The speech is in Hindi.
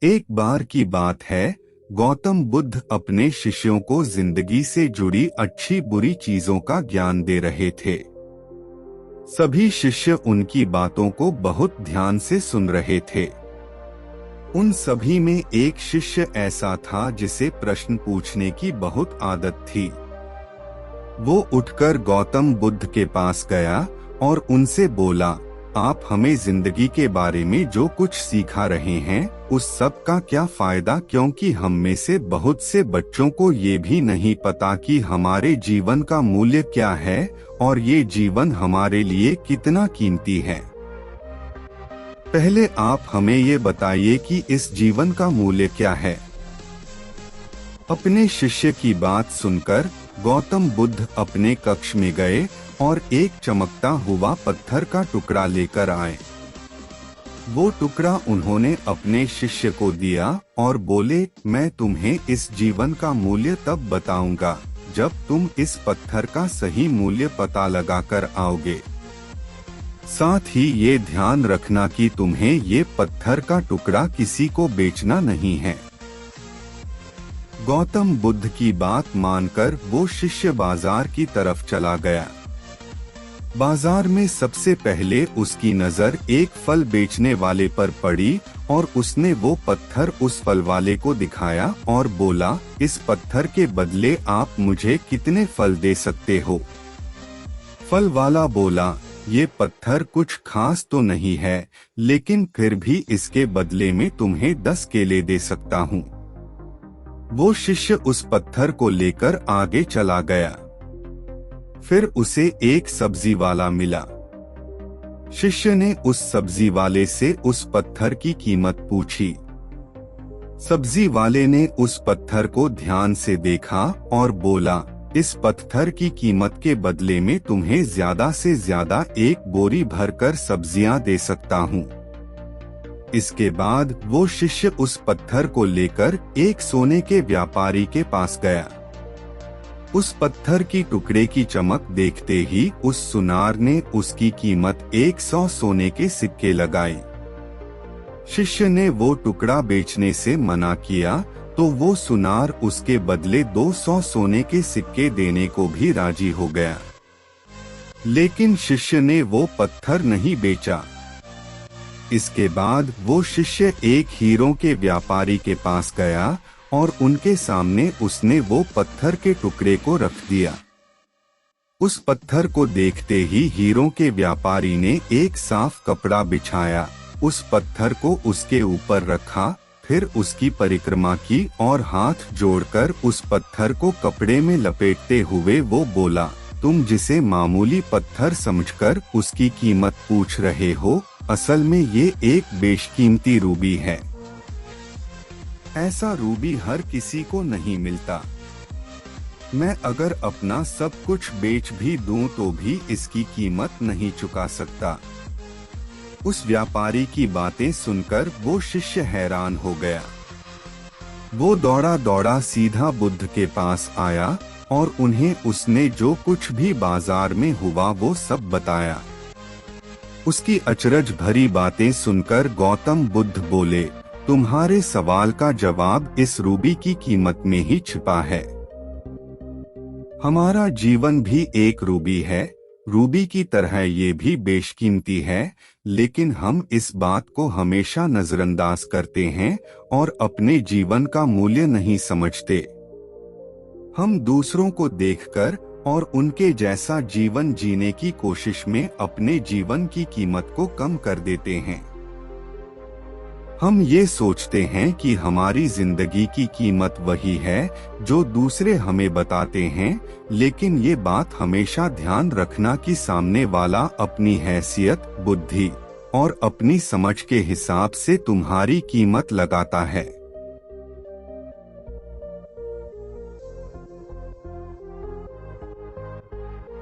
एक बार की बात है, गौतम बुद्ध अपने शिष्यों को जिंदगी से जुड़ी अच्छी बुरी चीजों का ज्ञान दे रहे थे। सभी शिष्य उनकी बातों को बहुत ध्यान से सुन रहे थे। उन सभी में एक शिष्य ऐसा था जिसे प्रश्न पूछने की बहुत आदत थी। वो उठकर गौतम बुद्ध के पास गया और उनसे बोला, आप हमें जिंदगी के बारे में जो कुछ सिखा रहे हैं उस सब का क्या फायदा, क्योंकि हम में से बहुत से बच्चों को ये भी नहीं पता कि हमारे जीवन का मूल्य क्या है और ये जीवन हमारे लिए कितना कीमती है। पहले आप हमें ये बताइए कि इस जीवन का मूल्य क्या है। अपने शिष्य की बात सुनकर गौतम बुद्ध अपने कक्ष में गए और एक चमकता हुआ पत्थर का टुकड़ा लेकर आए। वो टुकड़ा उन्होंने अपने शिष्य को दिया और बोले, मैं तुम्हें इस जीवन का मूल्य तब बताऊंगा जब तुम इस पत्थर का सही मूल्य पता लगाकर आओगे। साथ ही ये ध्यान रखना कि तुम्हें ये पत्थर का टुकड़ा किसी को बेचना नहीं है। गौतम बुद्ध की बात मानकर वो शिष्य बाजार की तरफ चला गया। बाजार में सबसे पहले उसकी नजर एक फल बेचने वाले पर पड़ी और उसने वो पत्थर उस फल वाले को दिखाया और बोला, इस पत्थर के बदले आप मुझे कितने फल दे सकते हो। फल वाला बोला, ये पत्थर कुछ खास तो नहीं है, लेकिन फिर भी इसके बदले में तुम्हें 10 केले दे सकता हूँ। वो शिष्य उस पत्थर को लेकर आगे चला गया। फिर उसे एक सब्जी वाला मिला। शिष्य ने उस सब्जी वाले से उस पत्थर की कीमत पूछी। सब्जी वाले ने उस पत्थर को ध्यान से देखा और बोला, इस पत्थर की कीमत के बदले में तुम्हें ज्यादा से ज्यादा एक बोरी भरकर सब्जियां दे सकता हूँ। इसके बाद वो शिष्य उस पत्थर को लेकर एक सोने के व्यापारी के पास गया। उस पत्थर की टुकड़े की चमक देखते ही उस सुनार ने उसकी कीमत 100 सोने के सिक्के लगाए। शिष्य ने वो टुकड़ा बेचने से मना किया तो वो सुनार उसके बदले 200 सोने के सिक्के देने को भी राजी हो गया। लेकिन शिष्य ने वो पत्थर नहीं बेचा। इसके बाद वो शिष्य एक हीरों के व्यापारी के पास गया और उनके सामने उसने वो पत्थर के टुकड़े को रख दिया। उस पत्थर को देखते ही हीरों के व्यापारी ने एक साफ कपड़ा बिछाया, उस पत्थर को उसके ऊपर रखा, फिर उसकी परिक्रमा की और हाथ जोड़कर उस पत्थर को कपड़े में लपेटते हुए वो बोला, तुम जिसे मामूली पत्थर समझकर उसकी कीमत पूछ रहे हो, असल में ये एक बेशकीमती रूबी है। ऐसा रूबी हर किसी को नहीं मिलता। मैं अगर अपना सब कुछ बेच भी दूं तो भी इसकी कीमत नहीं चुका सकता। उस व्यापारी की बातें सुनकर वो शिष्य हैरान हो गया। वो दौड़ा दौड़ा सीधा बुद्ध के पास आया और उन्हें उसने जो कुछ भी बाजार में हुआ वो सब बताया। उसकी अचरज भरी बातें सुनकर गौतम बुद्ध बोले, तुम्हारे सवाल का जवाब इस रूबी की कीमत में ही छिपा है। हमारा जीवन भी एक रूबी है। रूबी की तरह ये भी बेशकीमती है, लेकिन हम इस बात को हमेशा नजरअंदाज करते हैं और अपने जीवन का मूल्य नहीं समझते। हम दूसरों को देखकर और उनके जैसा जीवन जीने की कोशिश में अपने जीवन की कीमत को कम कर देते हैं। हम ये सोचते हैं कि हमारी जिंदगी की कीमत वही है जो दूसरे हमें बताते हैं, लेकिन ये बात हमेशा ध्यान रखना कि सामने वाला अपनी हैसियत, बुद्धि और अपनी समझ के हिसाब से तुम्हारी कीमत लगाता है।